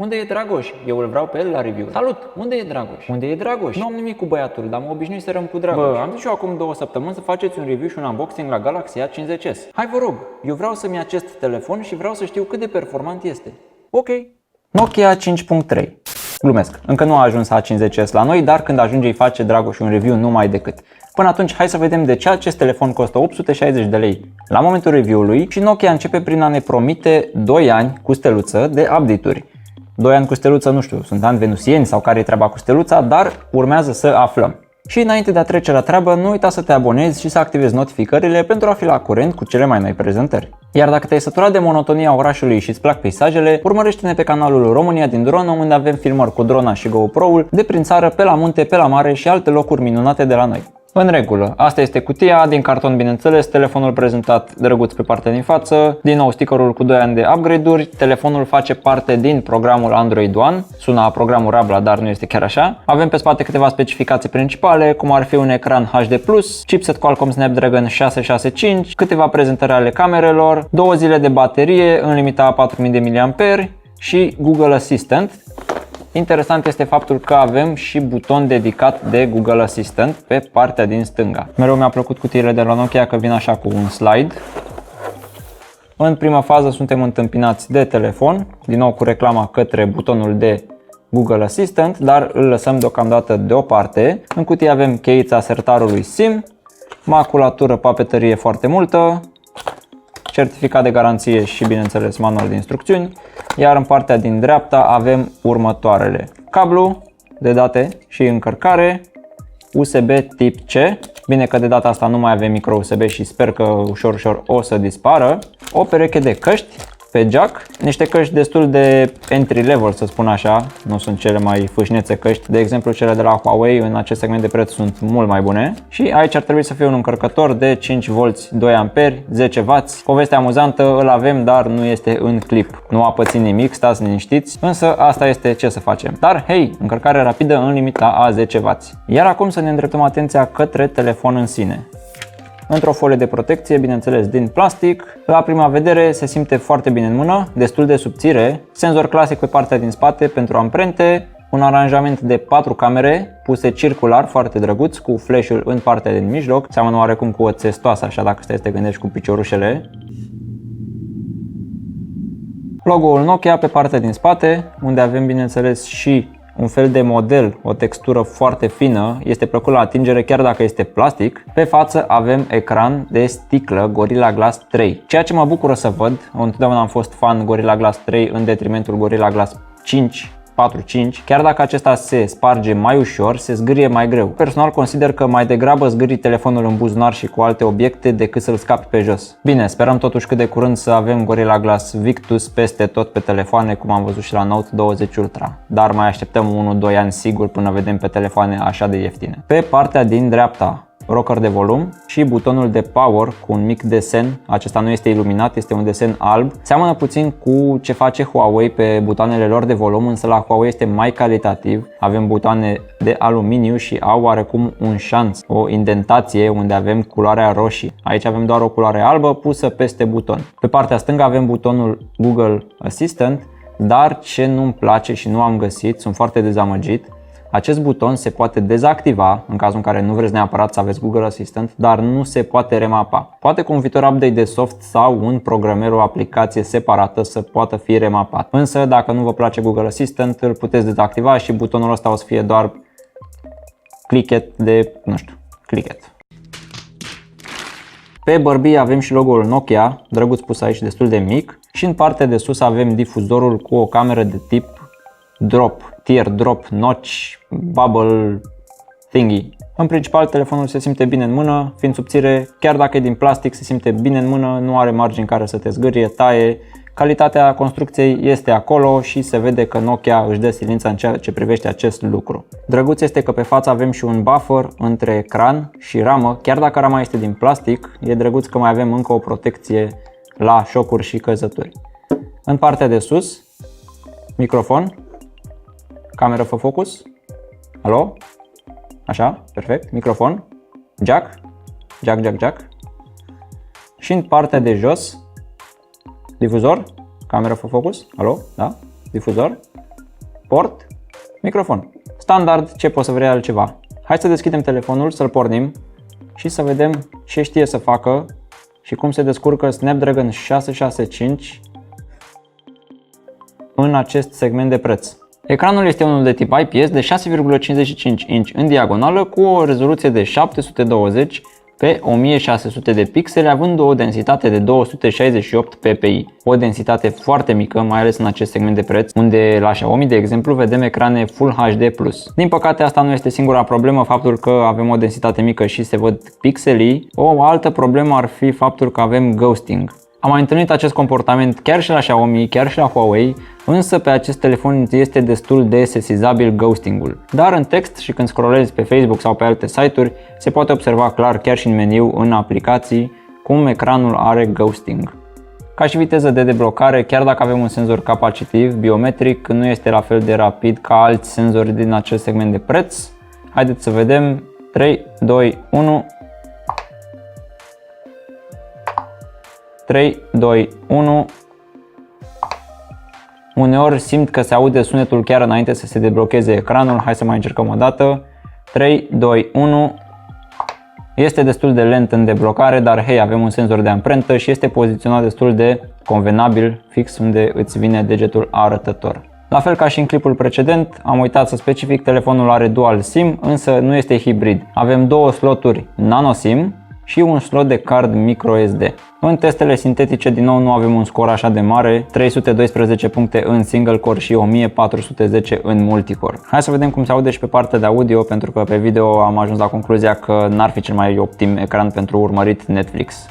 Unde e Dragoș? Eu îl vreau pe el la review. Salut! Unde e Dragoș? Unde e Dragoș? Nu am nimic cu băiatul, dar mă obișnuit să răm cu Dragoș. Bă, am zis și eu acum 2 săptămâni să faceți un review și un unboxing la Galaxy A50s. Hai vă rog, eu vreau să-mi acest telefon și vreau să știu cât de performant este. Ok. Nokia 5.3. Glumesc, încă nu a ajuns A50s la noi, dar când ajunge îi face Dragoș un review numai decât. Până atunci, hai să vedem de ce acest telefon costă 860 de lei la momentul review-ului și Nokia începe prin a ne promite 2 ani cu steluță de update-uri. 2 ani cu steluță, nu știu, sunt ani venusieni sau care e treaba cu steluța, dar urmează să aflăm. Și înainte de a trece la treabă, nu uita să te abonezi și să activezi notificările pentru a fi la curent cu cele mai noi prezentări. Iar dacă te-ai săturat de monotonia orașului și îți plac peisajele, urmărește-ne pe canalul România din Dronă, unde avem filmări cu drona și GoPro-ul de prin țară, pe la munte, pe la mare și alte locuri minunate de la noi. În regulă, asta este cutia, din carton bineînțeles, telefonul prezentat drăguț pe partea din față, din nou stickerul cu 2 ani de upgrade-uri, telefonul face parte din programul Android One, sună a programul Rabla, dar nu este chiar așa. Avem pe spate câteva specificații principale, cum ar fi un ecran HD+, chipset Qualcomm Snapdragon 665, câteva prezentări ale camerelor, 2 zile de baterie în limita a 4000 mAh și Google Assistant. Interesant este faptul că avem și buton dedicat de Google Assistant pe partea din stânga. Mereu mi-a plăcut cutiile de la Nokia că vin așa cu un slide. În prima fază suntem întâmpinați de telefon, din nou cu reclama către butonul de Google Assistant, dar îl lăsăm deocamdată deoparte. În cutie avem cheița sertarului SIM, maculatură, papetărie foarte multă, certificat de garanție și bineînțeles manual de instrucțiuni, iar în partea din dreapta avem următoarele: cablu de date și încărcare, USB tip C, bine că de data asta nu mai avem micro USB și sper că ușor o să dispară, o pereche de căști pe jack, niște căști destul de entry level, să spun așa, nu sunt cele mai fâșnețe căști, de exemplu cele de la Huawei în acest segment de preț sunt mult mai bune. Și aici ar trebui să fie un încărcător de 5V 2A, 10W. Povestea amuzantă, îl avem, dar nu este în clip. Nu a pățit nimic, stați liniștiți, însă asta este ce să facem. Dar hei, încărcare rapidă în limita a 10W. Iar acum să ne îndreptăm atenția către telefon în sine. Într-o folie de protecție, bineînțeles din plastic. La prima vedere se simte foarte bine în mână, destul de subțire, senzor clasic pe partea din spate pentru amprente, un aranjament de 4 camere puse circular, foarte drăguț, cu flash-ul în partea din mijloc, seamănă oarecum cu o țestoasă, așa dacă stai să te gândești, cu piciorușele. Logo-ul Nokia pe partea din spate, unde avem bineînțeles și un fel de model, o textură foarte fină, este plăcut la atingere chiar dacă este plastic. Pe față avem ecran de sticlă Gorilla Glass 3, ceea ce mă bucură să văd. Întotdeauna am fost fan Gorilla Glass 3 în detrimentul Gorilla Glass 5, 4-5, chiar dacă acesta se sparge mai ușor, se zgârie mai greu. Personal consider că mai degrabă zgârii telefonul în buzunar și cu alte obiecte decât să-l scapi pe jos. Bine, sperăm totuși cât de curând să avem Gorilla Glass Victus peste tot pe telefoane, cum am văzut și la Note 20 Ultra, dar mai așteptăm 1-2 ani sigur până vedem pe telefoane așa de ieftine. Pe partea din dreapta, rocker de volum și butonul de power cu un mic desen. Acesta nu este iluminat, este un desen alb. Seamănă puțin cu ce face Huawei pe butoanele lor de volum, însă la Huawei este mai calitativ. Avem butoane de aluminiu și au oarecum un șanț, o indentație unde avem culoarea roșie. Aici avem doar o culoare albă pusă peste buton. Pe partea stângă avem butonul Google Assistant, dar ce nu-mi place și nu am găsit, sunt foarte dezamăgit, acest buton se poate dezactiva în cazul în care nu vreți neapărat să aveți Google Assistant, dar nu se poate remapa. Poate cu un viitor update de soft sau un programer, o aplicație separată să poată fi remapat. Însă dacă nu vă place Google Assistant, îl puteți dezactiva și butonul ăsta o să fie doar clicket de, nu știu, clicket. Pe bărbie avem și logo-ul Nokia, drăguț pus aici, destul de mic, și în partea de sus avem difuzorul cu o cameră de tip drop, teardrop, notch, bubble thingy. În principal, telefonul se simte bine în mână, fiind subțire, chiar dacă e din plastic, se simte bine în mână, nu are margini care să te zgârie, taie. Calitatea construcției este acolo și se vede că Nokia își dă silința în ceea ce privește acest lucru. Drăguț este că pe față avem și un buffer între ecran și ramă, chiar dacă rama este din plastic, e drăguț că mai avem încă o protecție la șocuri și căzături. În partea de sus, microfon, cameră fă focus, alo, așa, perfect, microfon, jack, și în partea de jos, difuzor, cameră fă focus, alo, da, difuzor, port, microfon. Standard, ce poți să vrei altceva. Hai să deschidem telefonul, să-l pornim și să vedem ce știe să facă și cum se descurcă Snapdragon 665 în acest segment de preț. Ecranul este unul de tip IPS de 6,55 inch în diagonală cu o rezoluție de 720 pe 1600 de pixeli, având o densitate de 268 ppi. O densitate foarte mică, mai ales în acest segment de preț, unde la Xiaomi, de exemplu, vedem ecrane Full HD+. Din păcate, asta nu este singura problemă, faptul că avem o densitate mică și se văd pixelii. O altă problemă ar fi faptul că avem ghosting. Am mai întâlnit acest comportament chiar și la Xiaomi, chiar și la Huawei, însă pe acest telefon este destul de sesizabil ghosting-ul. Dar în text și când scrollezi pe Facebook sau pe alte site-uri, se poate observa clar chiar și în meniu, în aplicații, cum ecranul are ghosting. Ca și viteză de deblocare, chiar dacă avem un senzor capacitiv, biometric, nu este la fel de rapid ca alți senzori din acest segment de preț. Haideți să vedem. 3, 2, 1... 3, 2, 1. Uneori simt că se aude sunetul chiar înainte să se deblocheze ecranul. Hai să mai încercăm o dată. 3, 2, 1. Este destul de lent în deblocare, dar hei, avem un senzor de amprentă și este poziționat destul de convenabil, fix unde îți vine degetul arătător. La fel ca și în clipul precedent, am uitat să specific, telefonul are dual SIM, însă nu este hibrid. Avem două sloturi nano SIM și un slot de card microSD. În testele sintetice din nou nu avem un scor așa de mare, 312 puncte în single core și 1410 în multicore. Hai să vedem cum se aude și pe partea de audio, pentru că pe video am ajuns la concluzia că n-ar fi cel mai optim ecran pentru urmărit Netflix.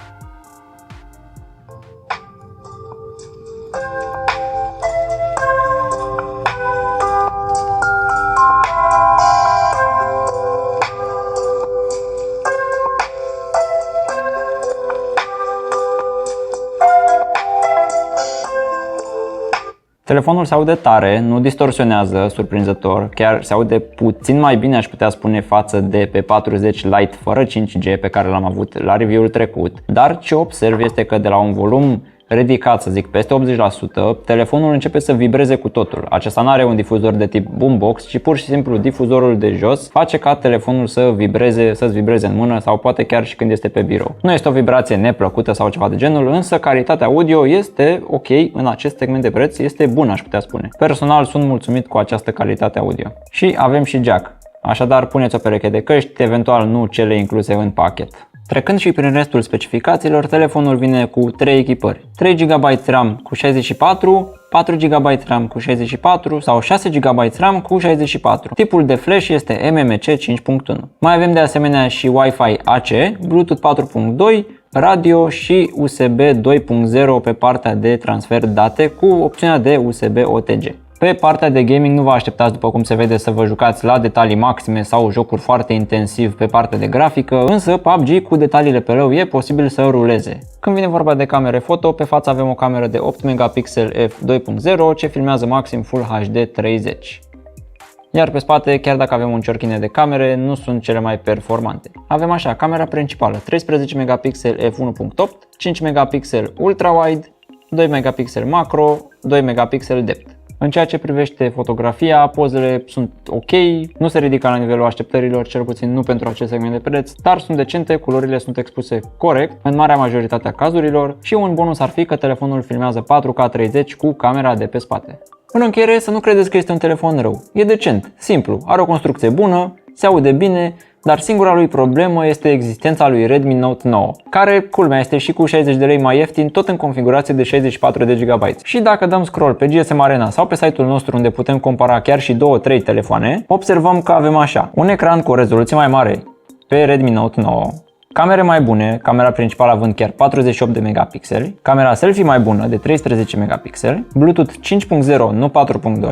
Telefonul se aude tare, nu distorsionează, surprinzător, chiar se aude puțin mai bine, aș putea spune, față de P40 Lite fără 5G pe care l-am avut la review-ul trecut. Dar ce observ este că de la un volum ridicat, să zic peste 80%, telefonul începe să vibreze cu totul. Acesta nu are un difuzor de tip boombox, ci pur și simplu difuzorul de jos face ca telefonul să vibreze, să-ți vibreze în mână sau poate chiar și când este pe birou. Nu este o vibrație neplăcută sau ceva de genul, însă calitatea audio este ok în acest segment de preț, este bună, aș putea spune. Personal sunt mulțumit cu această calitate audio. Și avem și jack. Așadar, puneți o pereche de căști, eventual nu cele incluse în pachet. Trecând și prin restul specificațiilor, telefonul vine cu 3 echipări: 3 GB RAM cu 64, 4 GB RAM cu 64 sau 6 GB RAM cu 64. Tipul de flash este MMC 5.1. Mai avem de asemenea și Wi-Fi AC, Bluetooth 4.2, radio și USB 2.0 pe partea de transfer date cu opțiunea de USB OTG. Pe partea de gaming nu vă așteptați, după cum se vede, să vă jucați la detalii maxime sau jocuri foarte intensiv pe partea de grafică, însă PUBG cu detaliile pe rău e posibil să ruleze. Când vine vorba de camere foto, pe față avem o cameră de 8 megapixel f2.0 ce filmează maxim Full HD 30. Iar pe spate, chiar dacă avem un ciorchine de camere, nu sunt cele mai performante. Avem așa, camera principală 13 megapixel f1.8, 5 megapixel ultra-wide, 2 megapixel macro, 2 megapixel depth. În ceea ce privește fotografia, pozele sunt ok, nu se ridică la nivelul așteptărilor, cel puțin nu pentru acest segment de preț, dar sunt decente, culorile sunt expuse corect în marea majoritate a cazurilor și un bonus ar fi că telefonul filmează 4K 30 cu camera de pe spate. În încheiere, să nu credeți că este un telefon rău. E decent, simplu, are o construcție bună, se aude bine, dar singura lui problemă este existența lui Redmi Note 9, care, culmea, este și cu 60 de lei mai ieftin, tot în configurație de 64 de GB. Și dacă dăm scroll pe GSM Arena sau pe site-ul nostru unde putem compara chiar și 2-3 telefoane, observăm că avem așa: un ecran cu o rezoluție mai mare pe Redmi Note 9, camere mai bune, camera principală având chiar 48 de megapixeli, camera selfie mai bună de 13 megapixeli, Bluetooth 5.0, nu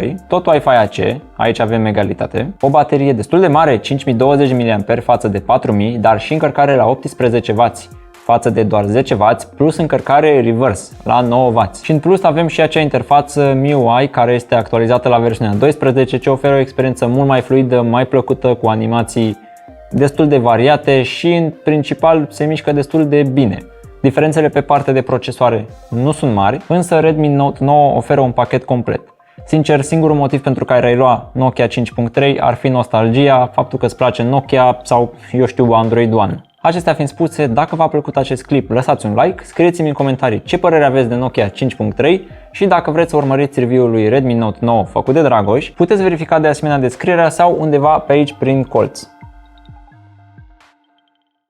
4.2, tot Wi-Fi AC, aici avem egalitate, o baterie destul de mare, 5020 mAh față de 4000, dar și încărcare la 18W față de doar 10W, plus încărcare reverse la 9W. Și în plus avem și acea interfață MIUI care este actualizată la versiunea 12, ce oferă o experiență mult mai fluidă, mai plăcută, cu animații destul de variate și în principal se mișcă destul de bine. Diferențele pe partea de procesoare nu sunt mari, însă Redmi Note 9 oferă un pachet complet. Sincer, singurul motiv pentru care ai lua Nokia 5.3 ar fi nostalgia, faptul că îți place Nokia sau, eu știu, Android One. Acestea fiind spuse, dacă v-a plăcut acest clip, lăsați un like, scrieți-mi în comentarii ce părere aveți de Nokia 5.3 și dacă vreți să urmăriți review-ul lui Redmi Note 9 făcut de Dragoș, puteți verifica de asemenea descrierea sau undeva pe aici prin colț.